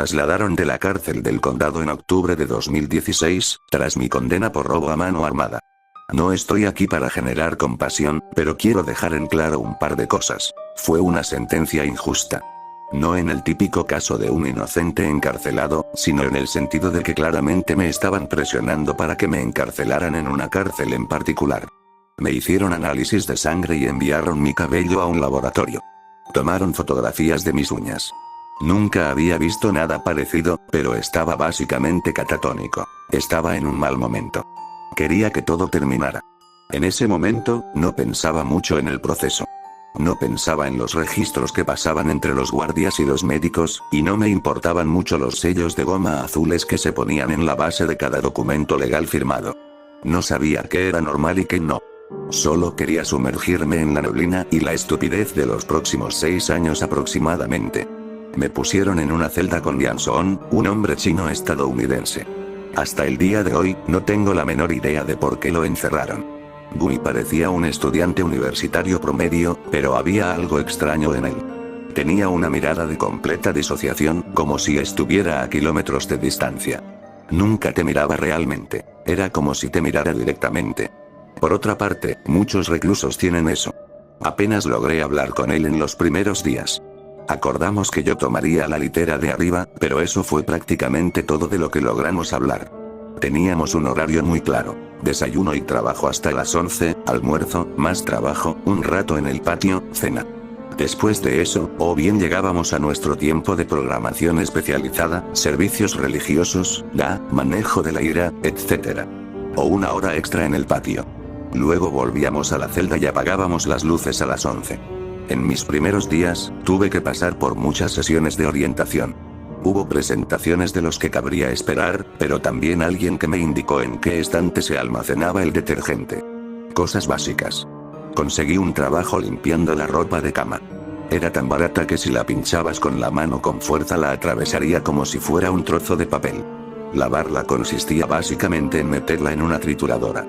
trasladaron de la cárcel del condado en octubre de 2016, tras mi condena por robo a mano armada. No estoy aquí para generar compasión, pero quiero dejar en claro un par de cosas. Fue una sentencia injusta. No en el típico caso de un inocente encarcelado, sino en el sentido de que claramente me estaban presionando para que me encarcelaran en una cárcel en particular. Me hicieron análisis de sangre y enviaron mi cabello a un laboratorio. Tomaron fotografías de mis uñas. Nunca había visto nada parecido, pero estaba básicamente catatónico. Estaba en un mal momento. Quería que todo terminara. En ese momento, no pensaba mucho en el proceso. No pensaba en los registros que pasaban entre los guardias y los médicos, y no me importaban mucho los sellos de goma azules que se ponían en la base de cada documento legal firmado. No sabía qué era normal y qué no. Solo quería sumergirme en la neblina y la estupidez de los próximos 6 años aproximadamente. Me pusieron en una celda con Lian Soon, un hombre chino estadounidense. Hasta el día de hoy, no tengo la menor idea de por qué lo encerraron. Gui parecía un estudiante universitario promedio, pero había algo extraño en él. Tenía una mirada de completa disociación, como si estuviera a kilómetros de distancia. Nunca te miraba realmente, era como si te mirara directamente. Por otra parte, muchos reclusos tienen eso. Apenas logré hablar con él en los primeros días. Acordamos que yo tomaría la litera de arriba, pero eso fue prácticamente todo de lo que logramos hablar. Teníamos un horario muy claro. Desayuno y trabajo hasta las 11, almuerzo, más trabajo, un rato en el patio, cena. Después de eso, o bien llegábamos a nuestro tiempo de programación especializada, servicios religiosos, manejo de la ira, etc. O una hora extra en el patio. Luego volvíamos a la celda y apagábamos las luces a las 11. En mis primeros días, tuve que pasar por muchas sesiones de orientación. Hubo presentaciones de los que cabría esperar, pero también alguien que me indicó en qué estante se almacenaba el detergente. Cosas básicas. Conseguí un trabajo limpiando la ropa de cama. Era tan barata que si la pinchabas con la mano con fuerza la atravesaría como si fuera un trozo de papel. Lavarla consistía básicamente en meterla en una trituradora.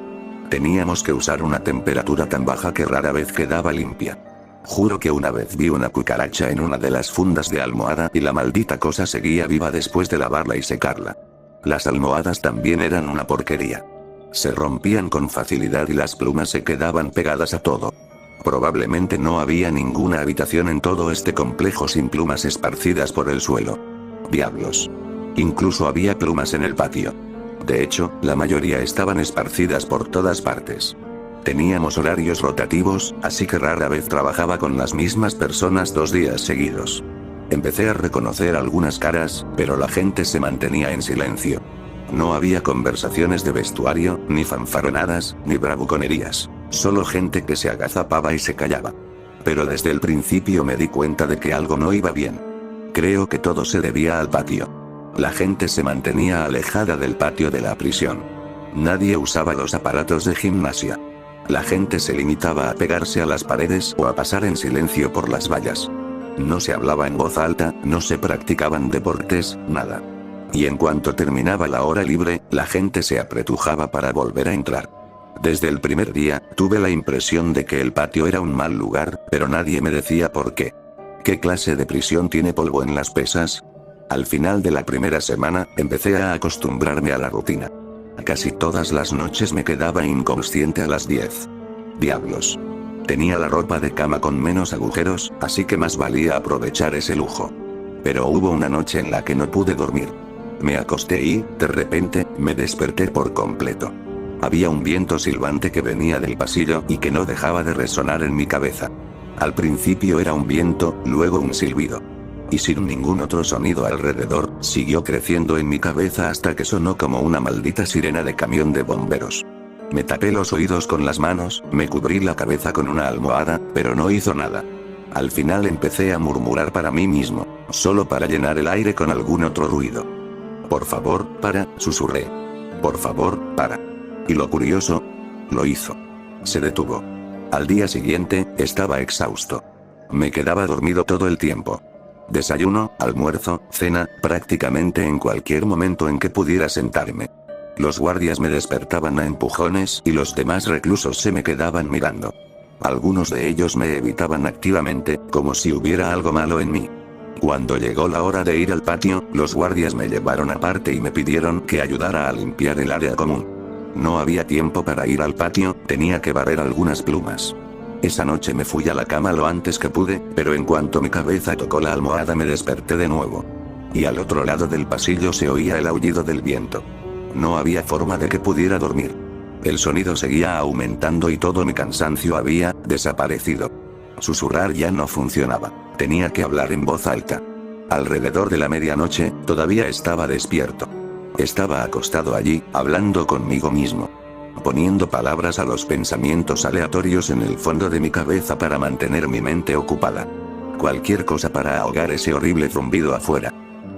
Teníamos que usar una temperatura tan baja que rara vez quedaba limpia. Juro que una vez vi una cucaracha en una de las fundas de almohada y la maldita cosa seguía viva después de lavarla y secarla. Las almohadas también eran una porquería. Se rompían con facilidad y las plumas se quedaban pegadas a todo. Probablemente no había ninguna habitación en todo este complejo sin plumas esparcidas por el suelo. Diablos. Incluso había plumas en el patio. De hecho, la mayoría estaban esparcidas por todas partes. Teníamos horarios rotativos, así que rara vez trabajaba con las mismas personas 2 días seguidos. Empecé a reconocer algunas caras, pero la gente se mantenía en silencio. No había conversaciones de vestuario, ni fanfarronadas, ni bravuconerías. Solo gente que se agazapaba y se callaba. Pero desde el principio me di cuenta de que algo no iba bien. Creo que todo se debía al patio. La gente se mantenía alejada del patio de la prisión. Nadie usaba los aparatos de gimnasia. La gente se limitaba a pegarse a las paredes o a pasar en silencio por las vallas. No se hablaba en voz alta, no se practicaban deportes, nada. Y en cuanto terminaba la hora libre, la gente se apretujaba para volver a entrar. Desde el primer día, tuve la impresión de que el patio era un mal lugar, pero nadie me decía por qué. ¿Qué clase de prisión tiene polvo en las pesas? Al final de la primera semana, empecé a acostumbrarme a la rutina. Casi todas las noches me quedaba inconsciente a las 10. Diablos. Tenía la ropa de cama con menos agujeros, así que más valía aprovechar ese lujo. Pero hubo una noche en la que no pude dormir. Me acosté y, de repente, me desperté por completo. Había un viento silbante que venía del pasillo y que no dejaba de resonar en mi cabeza. Al principio era un viento, luego un silbido. Y sin ningún otro sonido alrededor, siguió creciendo en mi cabeza hasta que sonó como una maldita sirena de camión de bomberos. Me tapé los oídos con las manos, me cubrí la cabeza con una almohada, pero no hizo nada. Al final empecé a murmurar para mí mismo, solo para llenar el aire con algún otro ruido. Por favor, para, susurré. Por favor, para. Y lo curioso, lo hizo. Se detuvo. Al día siguiente, estaba exhausto. Me quedaba dormido todo el tiempo. Desayuno, almuerzo, cena, prácticamente en cualquier momento en que pudiera sentarme. Los guardias me despertaban a empujones y los demás reclusos se me quedaban mirando. Algunos de ellos me evitaban activamente, como si hubiera algo malo en mí. Cuando llegó la hora de ir al patio, los guardias me llevaron aparte y me pidieron que ayudara a limpiar el área común. No había tiempo para ir al patio, tenía que barrer algunas plumas. Esa noche me fui a la cama lo antes que pude, pero en cuanto mi cabeza tocó la almohada me desperté de nuevo. Y al otro lado del pasillo se oía el aullido del viento. No había forma de que pudiera dormir. El sonido seguía aumentando y todo mi cansancio había desaparecido. Susurrar ya no funcionaba. Tenía que hablar en voz alta. Alrededor de la medianoche, todavía estaba despierto. Estaba acostado allí, hablando conmigo mismo. Poniendo palabras a los pensamientos aleatorios en el fondo de mi cabeza para mantener mi mente ocupada. Cualquier cosa para ahogar ese horrible zumbido afuera.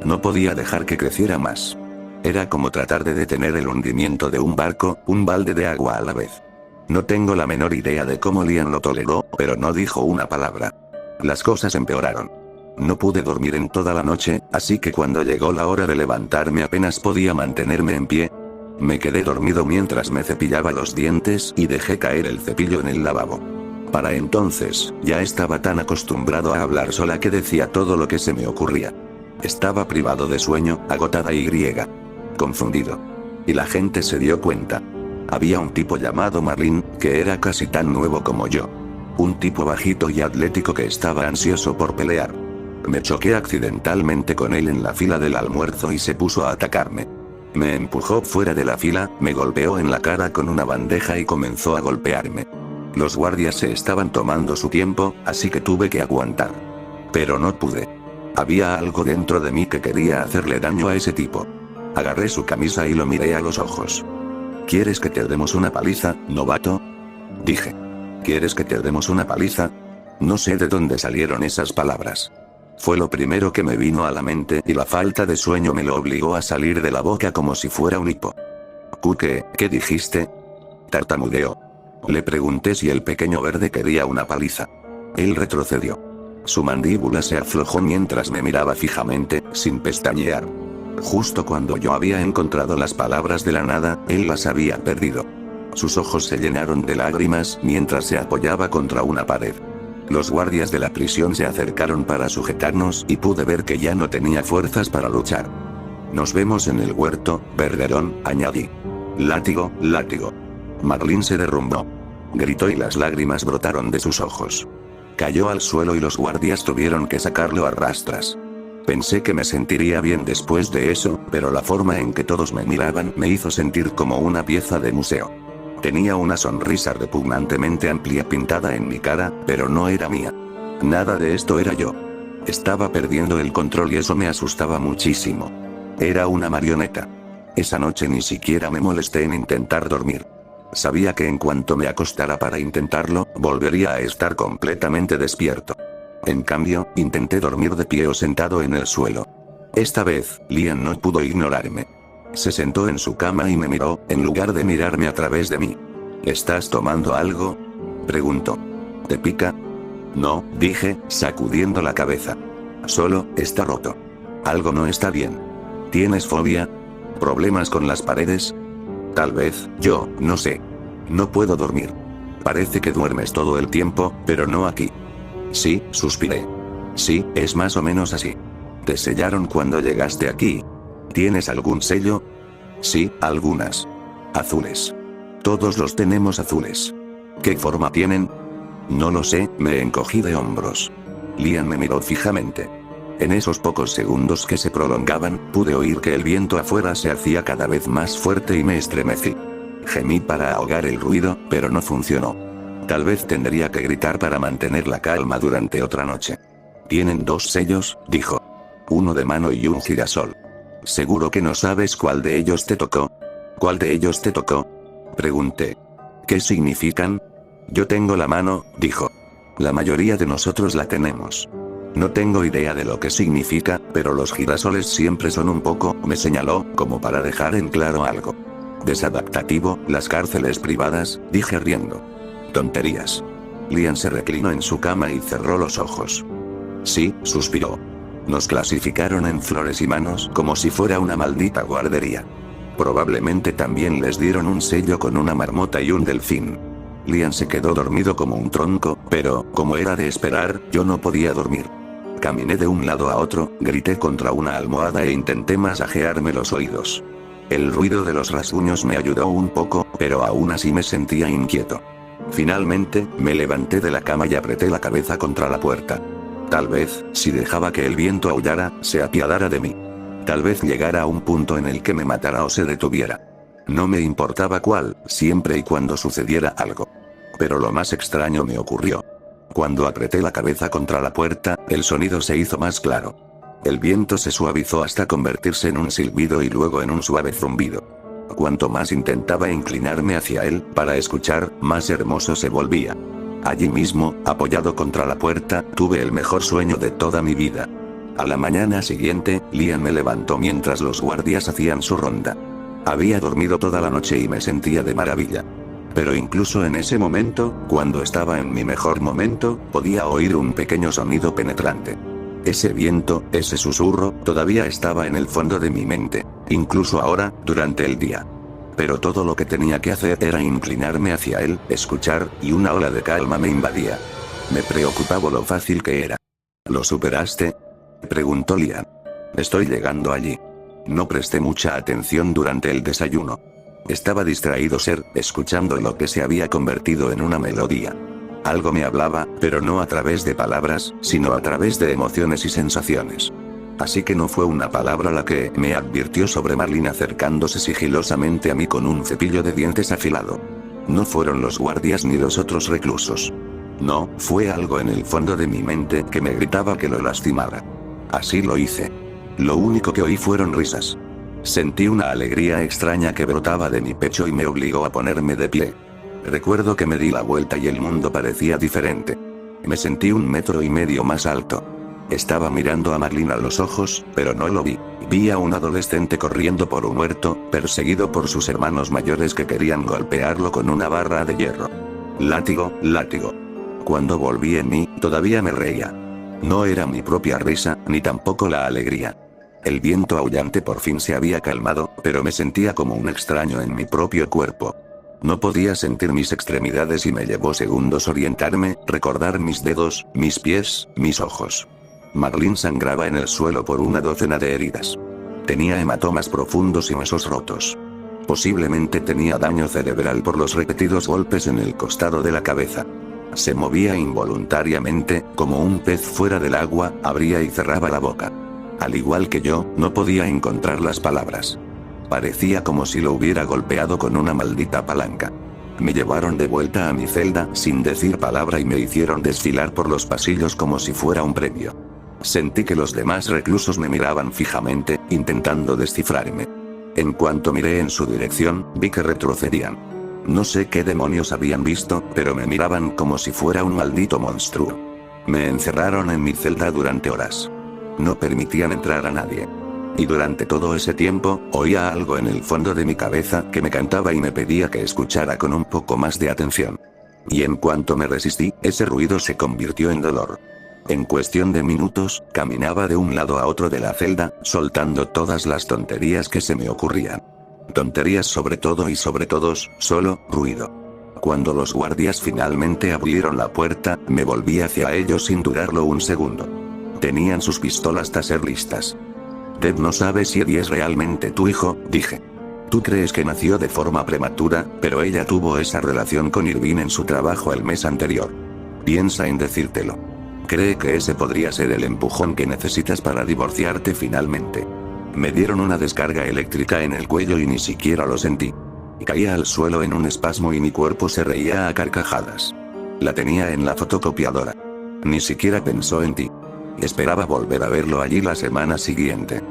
No podía dejar que creciera más. Era como tratar de detener el hundimiento de un barco, un balde de agua a la vez. No tengo la menor idea de cómo Lian lo toleró, pero no dijo una palabra. Las cosas empeoraron. No pude dormir en toda la noche, así que cuando llegó la hora de levantarme apenas podía mantenerme en pie. Me quedé dormido mientras me cepillaba los dientes y dejé caer el cepillo en el lavabo. Para entonces, ya estaba tan acostumbrado a hablar sola que decía todo lo que se me ocurría. Estaba privado de sueño, agotada y confundido. Y la gente se dio cuenta. Había un tipo llamado Marlin, que era casi tan nuevo como yo. Un tipo bajito y atlético que estaba ansioso por pelear. Me choqué accidentalmente con él en la fila del almuerzo y se puso a atacarme. Me empujó fuera de la fila, me golpeó en la cara con una bandeja y comenzó a golpearme. Los guardias se estaban tomando su tiempo, así que tuve que aguantar. Pero no pude. Había algo dentro de mí que quería hacerle daño a ese tipo. Agarré su camisa y lo miré a los ojos. ¿Quieres que te demos una paliza, novato? Dije. ¿Quieres que te demos una paliza? No sé de dónde salieron esas palabras. Fue lo primero que me vino a la mente y la falta de sueño me lo obligó a salir de la boca como si fuera un hipo. ¿Qué dijiste? Tartamudeó. Le pregunté si el pequeño verde quería una paliza. Él retrocedió. Su mandíbula se aflojó mientras me miraba fijamente, sin pestañear. Justo cuando yo había encontrado las palabras de la nada, él las había perdido. Sus ojos se llenaron de lágrimas mientras se apoyaba contra una pared. Los guardias de la prisión se acercaron para sujetarnos y pude ver que ya no tenía fuerzas para luchar. Nos vemos en el huerto, Verderón, añadí. Látigo, látigo. Marlin se derrumbó. Gritó y las lágrimas brotaron de sus ojos. Cayó al suelo y los guardias tuvieron que sacarlo a rastras. Pensé que me sentiría bien después de eso, pero la forma en que todos me miraban me hizo sentir como una pieza de museo. Tenía una sonrisa repugnantemente amplia pintada en mi cara, pero no era mía. Nada de esto era yo. Estaba perdiendo el control y eso me asustaba muchísimo. Era una marioneta. Esa noche ni siquiera me molesté en intentar dormir. Sabía que en cuanto me acostara para intentarlo, volvería a estar completamente despierto. En cambio, intenté dormir de pie o sentado en el suelo. Esta vez, Lian no pudo ignorarme. Se sentó en su cama y me miró, en lugar de mirarme a través de mí. ¿Estás tomando algo?, preguntó. ¿Te pica? No, dije, sacudiendo la cabeza. Solo, está roto. Algo no está bien. ¿Tienes fobia? ¿Problemas con las paredes? Tal vez, yo, no sé. No puedo dormir. Parece que duermes todo el tiempo, pero no aquí. Sí, suspiré. Sí, es más o menos así. ¿Te sellaron cuando llegaste aquí? ¿Tienes algún sello? Sí, algunas. Azules. Todos los tenemos azules. ¿Qué forma tienen? No lo sé, me encogí de hombros. Lian me miró fijamente. En esos pocos segundos que se prolongaban, pude oír que el viento afuera se hacía cada vez más fuerte y me estremecí. Gemí para ahogar el ruido, pero no funcionó. Tal vez tendría que gritar para mantener la calma durante otra noche. Tienen 2 sellos, dijo. Uno de mano y un girasol. ¿Seguro que no sabes cuál de ellos te tocó? ¿Cuál de ellos te tocó?, pregunté. ¿Qué significan? Yo tengo la mano, dijo. La mayoría de nosotros la tenemos. No tengo idea de lo que significa, pero los girasoles siempre son un poco, me señaló, como para dejar en claro algo. Desadaptativo, las cárceles privadas, dije riendo. Tonterías. Lian se reclinó en su cama y cerró los ojos. Sí, suspiró. Nos clasificaron en flores y manos como si fuera una maldita guardería. Probablemente también les dieron un sello con una marmota y un delfín. Lian se quedó dormido como un tronco, pero, como era de esperar, yo no podía dormir. Caminé de un lado a otro, grité contra una almohada e intenté masajearme los oídos. El ruido de los rasguños me ayudó un poco, pero aún así me sentía inquieto. Finalmente, me levanté de la cama y apreté la cabeza contra la puerta. Tal vez, si dejaba que el viento aullara, se apiadara de mí. Tal vez llegara a un punto en el que me matara o se detuviera. No me importaba cuál, siempre y cuando sucediera algo. Pero lo más extraño me ocurrió. Cuando apreté la cabeza contra la puerta, el sonido se hizo más claro. El viento se suavizó hasta convertirse en un silbido y luego en un suave zumbido. Cuanto más intentaba inclinarme hacia él, para escuchar, más hermoso se volvía. Allí mismo, apoyado contra la puerta, tuve el mejor sueño de toda mi vida. A la mañana siguiente, Liam me levantó mientras los guardias hacían su ronda. Había dormido toda la noche y me sentía de maravilla. Pero incluso en ese momento, cuando estaba en mi mejor momento, podía oír un pequeño sonido penetrante. Ese viento, ese susurro, todavía estaba en el fondo de mi mente, incluso ahora, durante el día. Pero todo lo que tenía que hacer era inclinarme hacia él, escuchar, y una ola de calma me invadía. Me preocupaba lo fácil que era. ¿Lo superaste?, preguntó Liam. Estoy llegando allí. No presté mucha atención durante el desayuno. Estaba distraído escuchando lo que se había convertido en una melodía. Algo me hablaba, pero no a través de palabras, sino a través de emociones y sensaciones. Así que no fue una palabra la que me advirtió sobre Marlene acercándose sigilosamente a mí con un cepillo de dientes afilado. No fueron los guardias ni los otros reclusos. No, fue algo en el fondo de mi mente que me gritaba que lo lastimara. Así lo hice. Lo único que oí fueron risas. Sentí una alegría extraña que brotaba de mi pecho y me obligó a ponerme de pie. Recuerdo que me di la vuelta y el mundo parecía diferente. Me sentí 1,5 metros más alto. Estaba mirando a Marlene a los ojos, pero no lo vi. Vi a un adolescente corriendo por un huerto, perseguido por sus hermanos mayores que querían golpearlo con una barra de hierro. Látigo, látigo. Cuando volví en mí, todavía me reía. No era mi propia risa, ni tampoco la alegría. El viento aullante por fin se había calmado, pero me sentía como un extraño en mi propio cuerpo. No podía sentir mis extremidades y me llevó segundos orientarme, recordar mis dedos, mis pies, mis ojos. Marlene sangraba en el suelo por una docena de heridas. Tenía hematomas profundos y huesos rotos. Posiblemente tenía daño cerebral por los repetidos golpes en el costado de la cabeza. Se movía involuntariamente, como un pez fuera del agua, abría y cerraba la boca. Al igual que yo, no podía encontrar las palabras. Parecía como si lo hubiera golpeado con una maldita palanca. Me llevaron de vuelta a mi celda, sin decir palabra y me hicieron desfilar por los pasillos como si fuera un premio. Sentí que los demás reclusos me miraban fijamente, intentando descifrarme. En cuanto miré en su dirección, vi que retrocedían. No sé qué demonios habían visto, pero me miraban como si fuera un maldito monstruo. Me encerraron en mi celda durante horas. No permitían entrar a nadie. Y durante todo ese tiempo, oía algo en el fondo de mi cabeza que me cantaba y me pedía que escuchara con un poco más de atención. Y en cuanto me resistí, ese ruido se convirtió en dolor. En cuestión de minutos, caminaba de un lado a otro de la celda, soltando todas las tonterías que se me ocurrían. Tonterías sobre todo y sobre todos, solo, ruido. Cuando los guardias finalmente abrieron la puerta, me volví hacia ellos sin dudarlo un segundo. Tenían sus pistolas Taser listas. Ted no sabe si Eddie es realmente tu hijo, dije. Tú crees que nació de forma prematura, pero ella tuvo esa relación con Irvine en su trabajo el mes anterior. Piensa en decírtelo. Cree que ese podría ser el empujón que necesitas para divorciarte finalmente. Me dieron una descarga eléctrica en el cuello y ni siquiera lo sentí. Caía al suelo en un espasmo y mi cuerpo se reía a carcajadas. La tenía en la fotocopiadora. Ni siquiera pensó en ti. Esperaba volver a verlo allí la semana siguiente.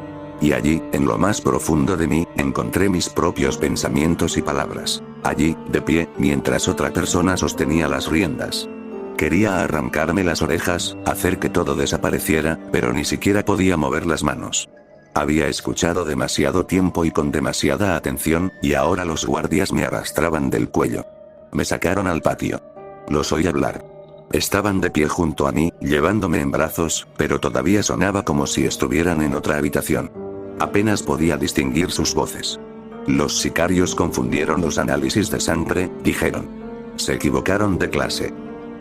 Y allí, en lo más profundo de mí, encontré mis propios pensamientos y palabras. Allí, de pie, mientras otra persona sostenía las riendas. Quería arrancarme las orejas, hacer que todo desapareciera, pero ni siquiera podía mover las manos. Había escuchado demasiado tiempo y con demasiada atención, y ahora los guardias me arrastraban del cuello. Me sacaron al patio. Los oí hablar. Estaban de pie junto a mí, llevándome en brazos, pero todavía sonaba como si estuvieran en otra habitación. Apenas podía distinguir sus voces. Los sicarios confundieron los análisis de sangre, dijeron. Se equivocaron de clase.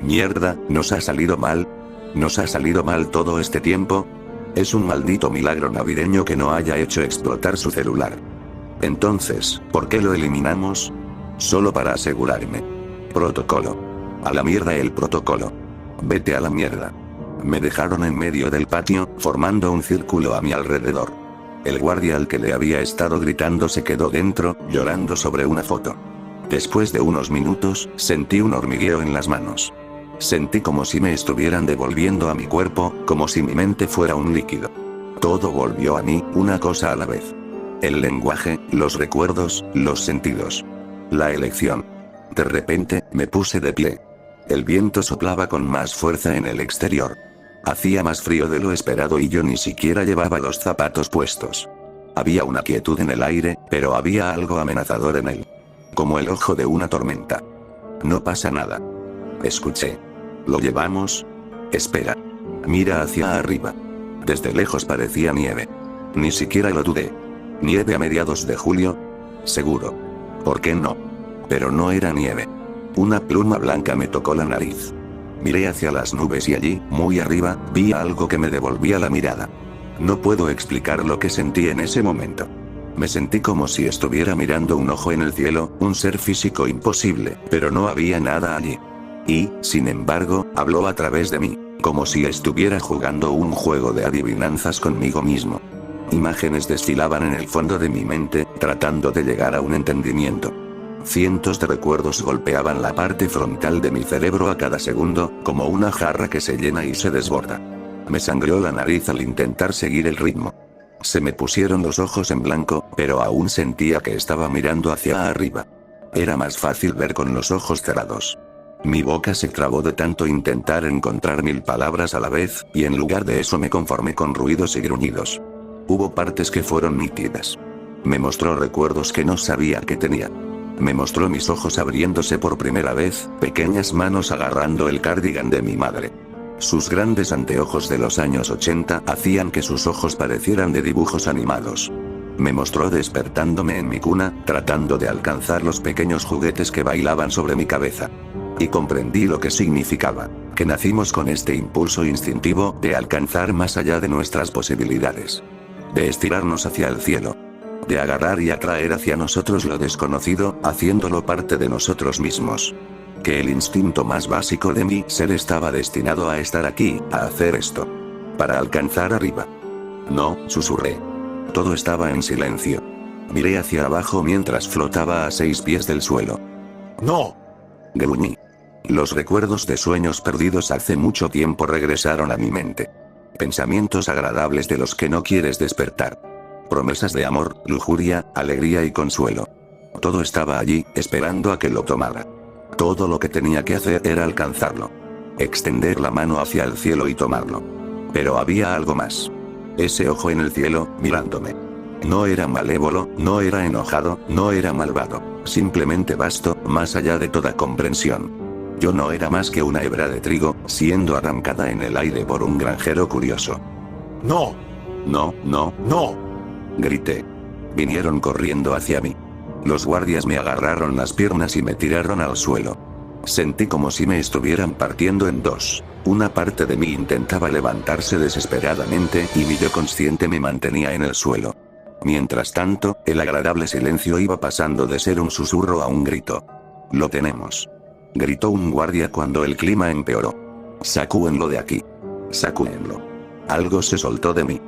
Mierda, nos ha salido mal. ¿Nos ha salido mal todo este tiempo? Es un maldito milagro navideño que no haya hecho explotar su celular. Entonces, ¿por qué lo eliminamos? Solo para asegurarme. Protocolo. A la mierda el protocolo. Vete a la mierda. Me dejaron en medio del patio, formando un círculo a mi alrededor. El guardia al que le había estado gritando se quedó dentro, llorando sobre una foto. Después de unos minutos, sentí un hormigueo en las manos. Sentí como si me estuvieran devolviendo a mi cuerpo, como si mi mente fuera un líquido. Todo volvió a mí, una cosa a la vez. El lenguaje, los recuerdos, los sentidos. La elección. De repente, me puse de pie. El viento soplaba con más fuerza en el exterior. Hacía más frío de lo esperado y yo ni siquiera llevaba los zapatos puestos. Había una quietud en el aire, pero había algo amenazador en él. Como el ojo de una tormenta. No pasa nada. Escuché. ¿Lo llevamos? Espera. Mira hacia arriba. Desde lejos parecía nieve. Ni siquiera lo dudé. ¿Nieve a mediados de julio? Seguro. ¿Por qué no? Pero no era nieve. Una pluma blanca me tocó la nariz. Miré hacia las nubes y allí, muy arriba, vi algo que me devolvía la mirada. No puedo explicar lo que sentí en ese momento. Me sentí como si estuviera mirando un ojo en el cielo, un ser físico imposible, pero no había nada allí. Y, sin embargo, habló a través de mí, como si estuviera jugando un juego de adivinanzas conmigo mismo. Imágenes desfilaban en el fondo de mi mente, tratando de llegar a un entendimiento. Cientos de recuerdos golpeaban la parte frontal de mi cerebro a cada segundo, como una jarra que se llena y se desborda. Me sangró la nariz al intentar seguir el ritmo. Se me pusieron los ojos en blanco, pero aún sentía que estaba mirando hacia arriba. Era más fácil ver con los ojos cerrados. Mi boca se trabó de tanto intentar encontrar 1000 palabras a la vez, y en lugar de eso me conformé con ruidos y gruñidos. Hubo partes que fueron nítidas. Me mostró recuerdos que no sabía que tenía. Me mostró mis ojos abriéndose por primera vez, pequeñas manos agarrando el cardigan de mi madre. Sus grandes anteojos de los años 80 hacían que sus ojos parecieran de dibujos animados. Me mostró despertándome en mi cuna, tratando de alcanzar los pequeños juguetes que bailaban sobre mi cabeza. Y comprendí lo que significaba, que nacimos con este impulso instintivo de alcanzar más allá de nuestras posibilidades. De estirarnos hacia el cielo. De agarrar y atraer hacia nosotros lo desconocido, haciéndolo parte de nosotros mismos. Que el instinto más básico de mi ser estaba destinado a estar aquí, a hacer esto. Para alcanzar arriba. No, susurré. Todo estaba en silencio. Miré hacia abajo mientras flotaba a 6 pies del suelo. ¡No! Gruñí. Los recuerdos de sueños perdidos hace mucho tiempo regresaron a mi mente. Pensamientos agradables de los que no quieres despertar. Promesas de amor, lujuria, alegría y consuelo. Todo estaba allí, esperando a que lo tomara. Todo lo que tenía que hacer era alcanzarlo. Extender la mano hacia el cielo y tomarlo. Pero había algo más. Ese ojo en el cielo, mirándome. No era malévolo, no era enojado, no era malvado. Simplemente vasto, más allá de toda comprensión. Yo no era más que una hebra de trigo, siendo arrancada en el aire por un granjero curioso. ¡No! No, no, ¡No! grité. Vinieron corriendo hacia mí. Los guardias me agarraron las piernas y me tiraron al suelo. Sentí como si me estuvieran partiendo en dos. Una parte de mí intentaba levantarse desesperadamente y mi yo consciente me mantenía en el suelo. Mientras tanto, el agradable silencio iba pasando de ser un susurro a un grito. «Lo tenemos», gritó un guardia cuando el clima empeoró. «Sacúenlo de aquí. Sacúenlo». Algo se soltó de mí.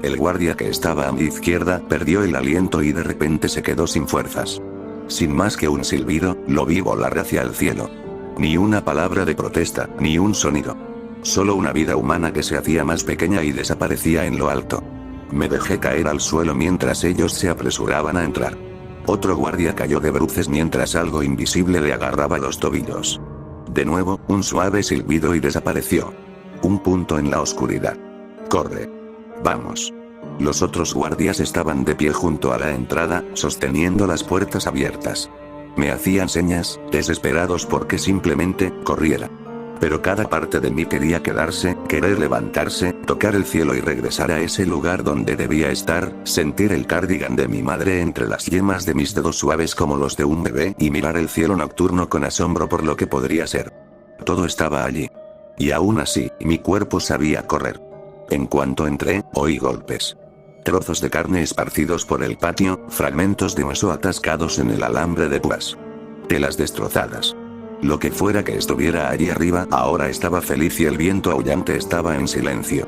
El guardia que estaba a mi izquierda perdió el aliento y de repente se quedó sin fuerzas. Sin más que un silbido, lo vi volar hacia el cielo. Ni una palabra de protesta, ni un sonido. Solo una vida humana que se hacía más pequeña y desaparecía en lo alto. Me dejé caer al suelo mientras ellos se apresuraban a entrar. Otro guardia cayó de bruces mientras algo invisible le agarraba los tobillos. De nuevo, un suave silbido y desapareció. Un punto en la oscuridad. «Corre. Vamos». Los otros guardias estaban de pie junto a la entrada, sosteniendo las puertas abiertas. Me hacían señas, desesperados porque simplemente corriera. Pero cada parte de mí quería quedarse, querer levantarse, tocar el cielo y regresar a ese lugar donde debía estar, sentir el cardigan de mi madre entre las yemas de mis dedos suaves como los de un bebé y mirar el cielo nocturno con asombro por lo que podría ser. Todo estaba allí. Y aún así, mi cuerpo sabía correr. En cuanto entré, oí golpes. Trozos de carne esparcidos por el patio, fragmentos de hueso atascados en el alambre de púas. Telas destrozadas. Lo que fuera que estuviera allí arriba ahora estaba feliz y el viento aullante estaba en silencio.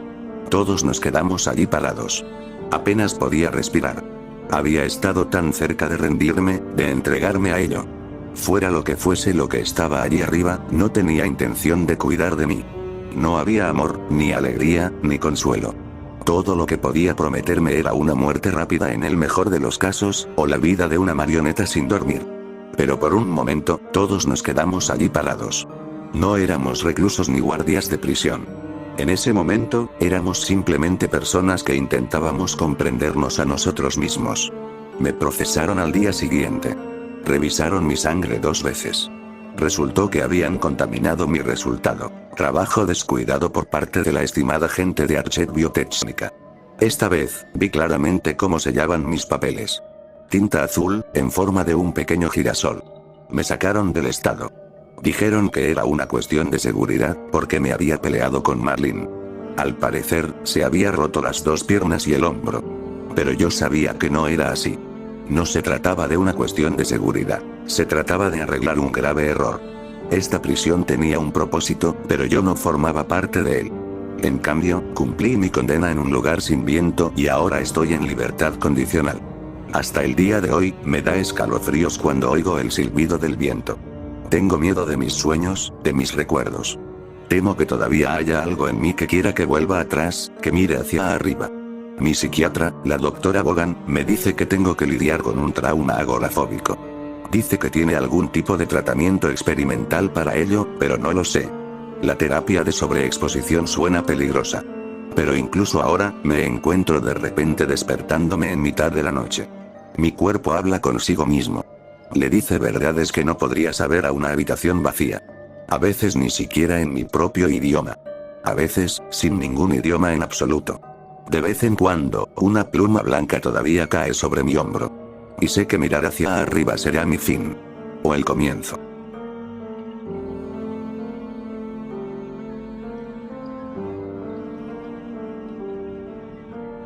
Todos nos quedamos allí parados. Apenas podía respirar. Había estado tan cerca de rendirme, de entregarme a ello. Fuera lo que fuese lo que estaba allí arriba, no tenía intención de cuidar de mí. No había amor, ni alegría, ni consuelo. Todo lo que podía prometerme era una muerte rápida en el mejor de los casos, o la vida de una marioneta sin dormir. Pero por un momento, todos nos quedamos allí parados. No éramos reclusos ni guardias de prisión. En ese momento, éramos simplemente personas que intentábamos comprendernos a nosotros mismos. Me procesaron al día siguiente. Revisaron mi sangre 2 veces. Resultó que habían contaminado mi resultado. Trabajo descuidado por parte de la estimada gente de Archet Biotechnica. Esta vez, vi claramente cómo sellaban mis papeles. Tinta azul, en forma de un pequeño girasol. Me sacaron del estado. Dijeron que era una cuestión de seguridad, porque me había peleado con Marlene. Al parecer, se había roto las 2 piernas y el hombro. Pero yo sabía que no era así. No se trataba de una cuestión de seguridad, se trataba de arreglar un grave error. Esta prisión tenía un propósito, pero yo no formaba parte de él. En cambio, cumplí mi condena en un lugar sin viento y ahora estoy en libertad condicional. Hasta el día de hoy, me da escalofríos cuando oigo el silbido del viento. Tengo miedo de mis sueños, de mis recuerdos. Temo que todavía haya algo en mí que quiera que vuelva atrás, que mire hacia arriba. Mi psiquiatra, la doctora Bogan, me dice que tengo que lidiar con un trauma agorafóbico. Dice que tiene algún tipo de tratamiento experimental para ello, pero no lo sé. La terapia de sobreexposición suena peligrosa. Pero incluso ahora, me encuentro de repente despertándome en mitad de la noche. Mi cuerpo habla consigo mismo. Le dice verdades que no podría saber a una habitación vacía. A veces ni siquiera en mi propio idioma. A veces, sin ningún idioma en absoluto. De vez en cuando, una pluma blanca todavía cae sobre mi hombro. Y sé que mirar hacia arriba será mi fin. O el comienzo.